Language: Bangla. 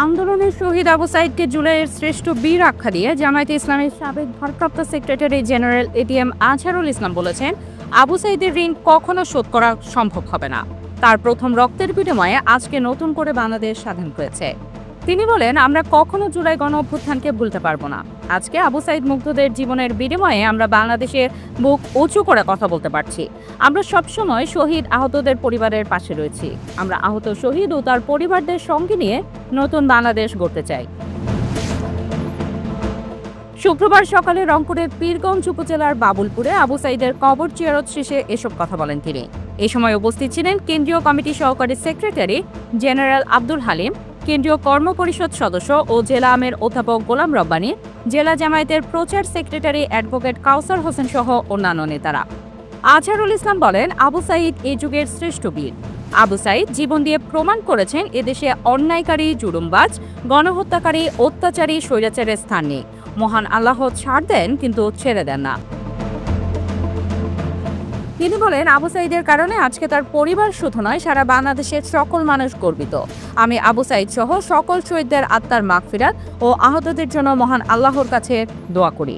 আন্দোলনের শহীদ আবু সাঈদকে জুলাইয়ের শ্রেষ্ঠ বীর আখ্যা দিয়ে জামায়াতে ইসলামের সাবেক ভারপ্রাপ্ত secretary general ATM Azharul Islam বলেছেন, আবু সাঈদের ঋণ কখনো শোধ করা সম্ভব হবে না। তার প্রথম রক্তের বিনিময়ে আজকে নতুন করে বাংলাদেশ স্বাধীন হয়েছে। তিনি বলেন, আমরা কখনো জুলাই গণ অভ্যুত্থানকে ভুলতে পারবো না। আজকে আবু সাঈদ মুগ্ধদের জীবনের বিনিময়ে আমরা বাংলাদেশের বুক উঁচু করে কথা বলতে পারছি। আমরা সবসময় শহীদ আহতদের পরিবারের পাশে রয়েছি। আমরা আহত শহীদ ও তার পরিবারদের সঙ্গে নিয়ে নতুন বাংলাদেশ গড়তে চাই। শুক্রবার সকালে রংপুরের পীরগঞ্জ উপজেলার বাবুলপুরে আবু সাঈদের কবর জিয়ারত শেষে এসব কথা বলেন তিনি। এ সময় উপস্থিত ছিলেন কেন্দ্রীয় কমিটি সহকারী সেক্রেটারি জেনারেল আব্দুল হালিম, কেন্দ্রীয় কর্মপরিষদ সদস্য ও জেলা আমের অধ্যাপক গোলাম রব্বানী, জেলা জামায়াতের প্রচার সেক্রেটারি অ্যাডভোকেট কাউসার হোসেন সহ অন্যান্য নেতারা। আজহারুল ইসলাম বলেন, আবু সাঈদ এ যুগের শ্রেষ্ঠ বীর। আবু সাঈদ জীবন দিয়ে প্রমাণ করেছেন এদেশে অন্যায়কারী, জুলুমবাজ, গণহত্যাকারী, অত্যাচারী, স্বৈরাচারের স্থান নেই। মহান আল্লাহ ছাড় দেন কিন্তু ছেড়ে দেন না। তিনি বলেন, আবু সাঈদের কারণে আজকে তার পরিবার শুধু নয়, সারা বাংলাদেশের সকল মানুষ গর্বিত। আমি আবু সাঈদ সহ সকল শহীদদের আত্মার মাগফিরাত ও আহতদের জন্য মহান আল্লাহর কাছে দোয়া করি।